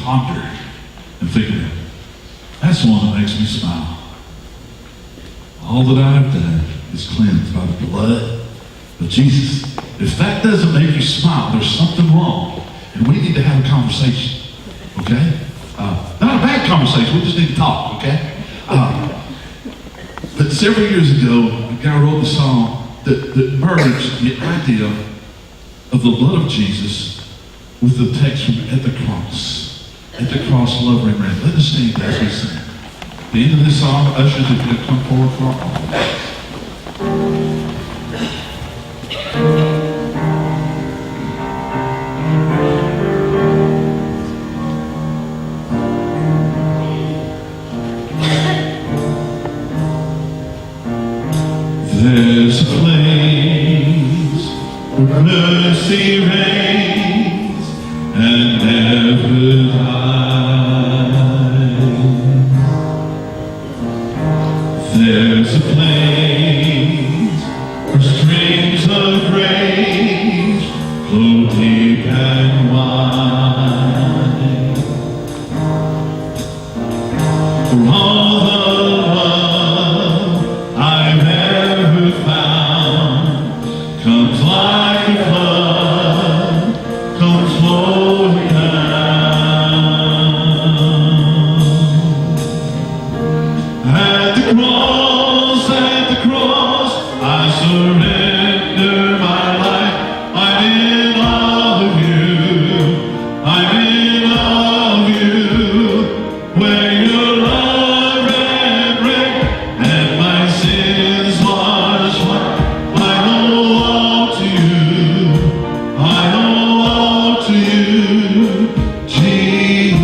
Ponder and think of it. That's the one that makes me smile. All that I have done is cleansed by the blood of Jesus. If that doesn't make you smile, there's something wrong. And we need to have a conversation. Okay? Not a bad conversation, we just need to talk, okay? But several years ago, a guy wrote a song that merged the idea of the blood of Jesus with the text from At the Cross. At the cross, love ring ring. Let us stand as we sing. At the end of this song, ushers, if you'll come forward for our offering. There's a place where mercy reigns and never dies. There's a place where streams of grace flow deep and wide. For all the love I've ever found comes like a flood, comes flowing down. At the cross, I surrender my life. I'm in love with you. I'm in love with you. Where your love ran red and my sins washed white. I owe all to you. I owe all to you, Jesus.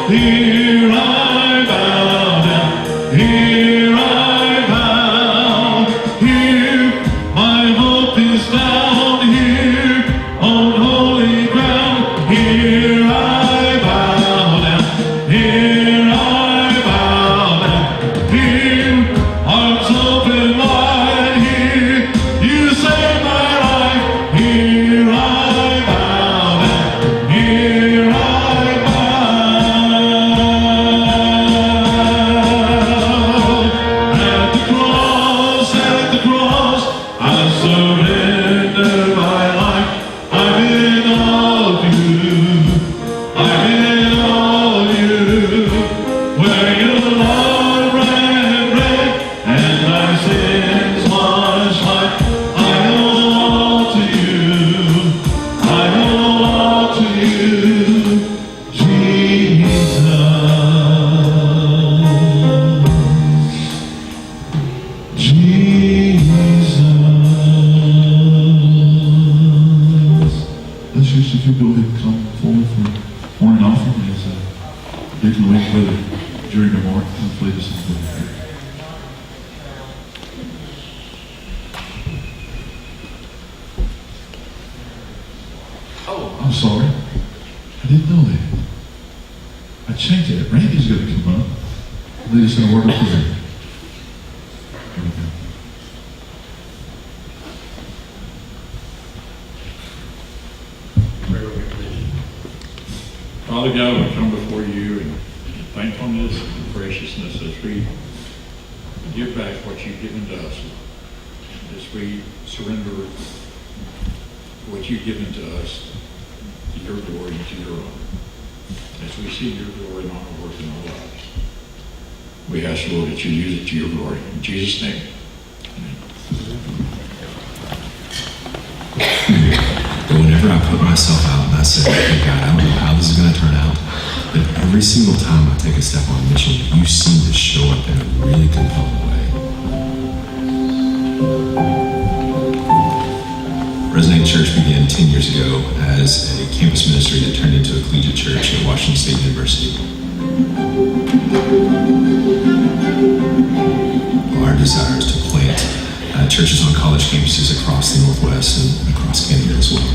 here I bow down, here I bow, here my hope is found, here on holy ground, here I bow down, here I bow down, here arms open wide, here you save my life, here I bow down, here I bow. At the cross, I surrender my life. I'm in all of you. I'm in all of you. Where your love ran red and my sins washed white. I owe all to you. I owe all to you, Jesus. Jesus. Let's just, if you go ahead and come forward for morning offering as Deacon Wayne Weather during the morning and play this in the Oh, I'm sorry. I didn't know that. I changed it. Randy's going to come up. Lead us in a word of prayer. Here we go. Father God, we come before you in thankfulness and graciousness as we give back what you've given to us, as we surrender what you've given to us to your glory and to your honor, as we see your glory and honor work in our lives. We ask, Lord, that you use it to your glory. In Jesus' name, amen. But whenever I put myself out and I say, okay, God, I don't know how this is going to turn out, but every single time I take a step on mission, you seem to show up in a really compelling way. Resonate Church began 10 years ago as a campus ministry that turned into a collegiate church at Washington State University. Our desire is to plant churches on college campuses across the Northwest and across Canada as well.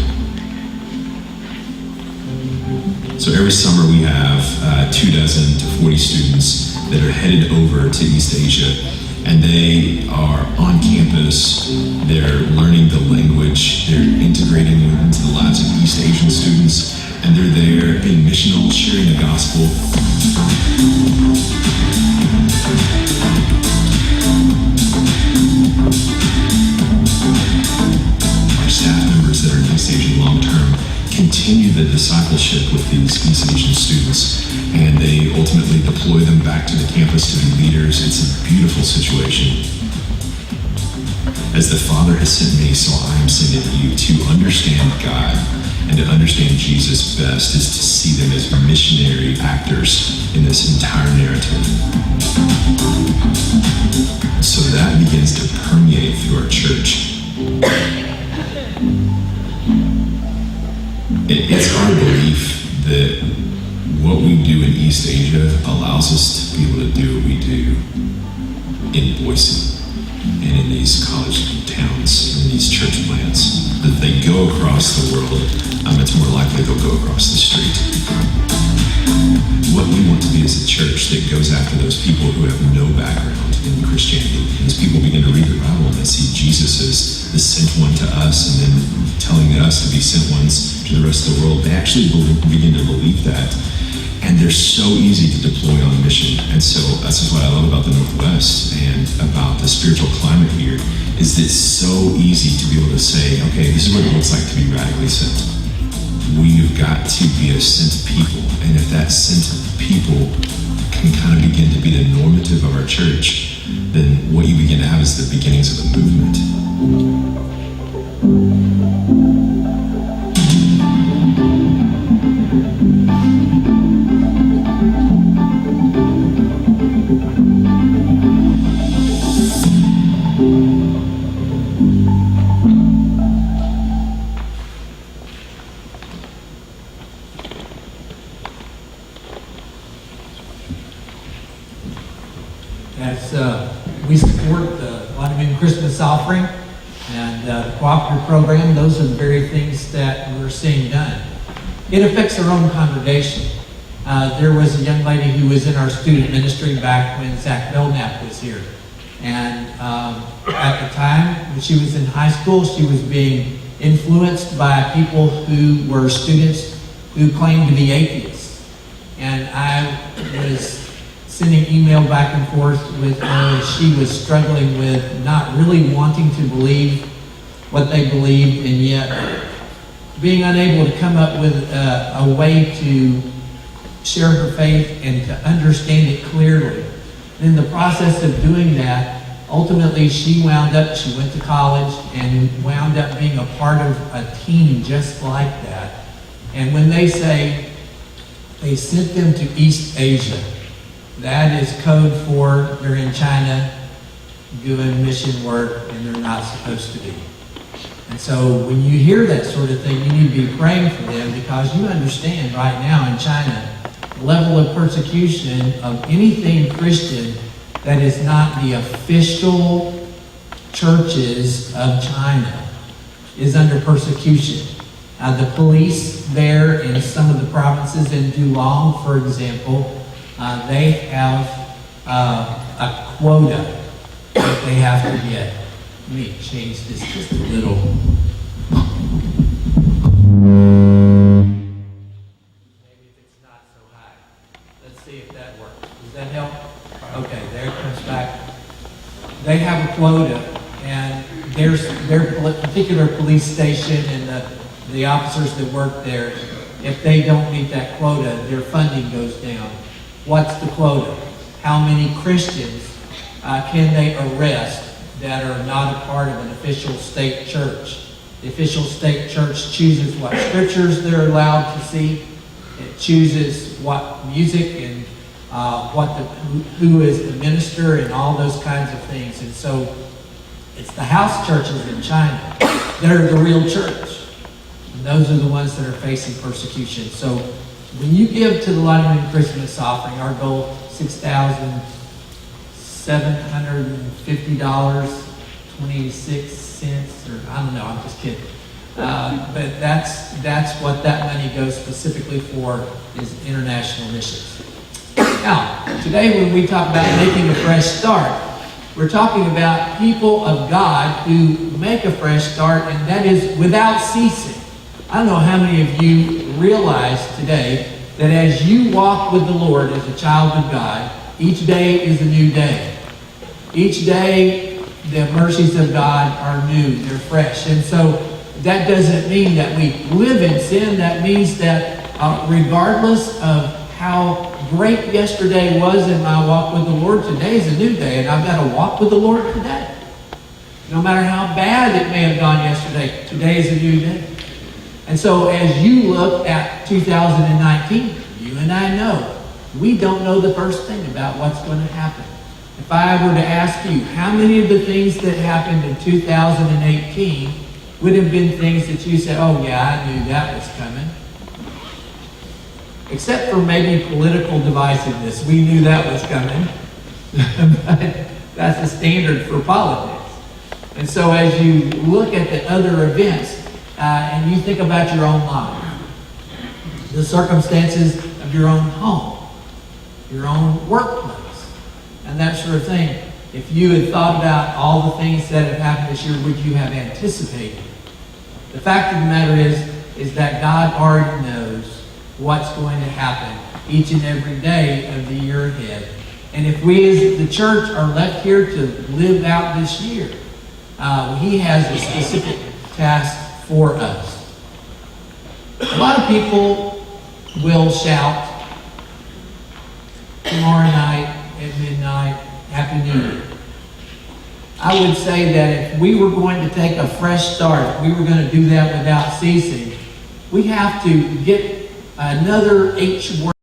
So every summer we have 24 to 40 students that are headed over to East Asia, and they are on campus, they're learning the language, they're integrating into the lives of East Asian students, and they're there being missional, sharing the gospel. Our staff members that are in East Asia long-term continue the discipleship with these East Asian students, and they ultimately deploy them back to the campus to be leaders. It's a beautiful situation. As the Father has sent me, so I am sending you. To understand God and to understand Jesus best is to see them as missionary actors in this entire narrative. So that begins to permeate through our church. It's our belief that what we do in East Asia allows us to be able to do what we do in Boise and in these college towns, in these church plants. That they go across the world, it's more likely they'll go across the street. What we want to be is a church that goes after those people who have no background in Christianity. And as people begin to read the Bible and they see Jesus as the sent one to us and then telling us to be sent ones to the rest of the world, they actually begin to believe that. And they're so easy to deploy on mission. And so that's what I love about the Northwest and about the spiritual climate here, is that it's so easy to be able to say, okay, this is what it looks like to be radically sent. We've got to be a sent people. And if that sent people can kind of begin to be the normative of our church, then what you begin to have is the beginnings of a movement. as we support the Washington Christmas offering and the cooperative program, those are the very things that we're seeing done. It affects our own congregation. There was a young lady who was in our student ministry back when Zach Belknap was here. And at the time, when she was in high school, she was being influenced by people who were students who claimed to be atheists. And I was sending email back and forth with her as she was struggling with not really wanting to believe what they believed, and yet being unable to come up with a way to share her faith and to understand it clearly. In the process of doing that, ultimately she went to college and wound up being a part of a team just like that. And when they say they sent them to East Asia, that is code for they're in China doing mission work and they're not supposed to be. And so when you hear that sort of thing, you need to be praying for them, because you understand right now in China, the level of persecution of anything Christian that is not the official churches of China is under persecution. The police there in some of the provinces, in Dulong, for example, they have a quota that they have to get. Let me change this just a little. Maybe if it's not so high. Let's see if that works. Does that help? Okay, there it comes back. They have a quota, and their particular police station and the officers that work there, if they don't meet that quota, their funding goes down. What's the quota? How many Christians can they arrest that are not a part of an official state church? The official state church chooses what scriptures they're allowed to see. It chooses what music and who is the minister and all those kinds of things. And so it's the house churches in China that are the real church. And those are the ones that are facing persecution. So when you give to the Washington Christmas offering, our goal, $6,750.26, or I don't know, I'm just kidding. But that's what that money goes specifically for, is international missions. Now, today when we talk about making a fresh start, we're talking about people of God who make a fresh start, and that is without ceasing. I don't know how many of you realize today that as you walk with the Lord as a child of God, each day is a new day. Each day, the mercies of God are new, they're fresh. And so that doesn't mean that we live in sin. That means that regardless of how great yesterday was in my walk with the Lord, today is a new day, and I've got to walk with the Lord today. No matter how bad it may have gone yesterday, today is a new day. And so as you look at 2019, you and I know, we don't know the first thing about what's going to happen. If I were to ask you, how many of the things that happened in 2018 would have been things that you said, oh yeah, I knew that was coming? Except for maybe political divisiveness. We knew that was coming. But that's the standard for politics. And so as you look at the other events, and you think about your own life, the circumstances of your own home, your own workplace, and that sort of thing, if you had thought about all the things that have happened this year, would you have anticipated? The fact of the matter is that God already knows what's going to happen each and every day of the year ahead. And if we as the church are left here to live out this year, He has a specific task for us. A lot of people will shout tomorrow night at midnight, Happy New Year. I would say that if we were going to take a fresh start, if we were going to do that without ceasing, we have to get another H word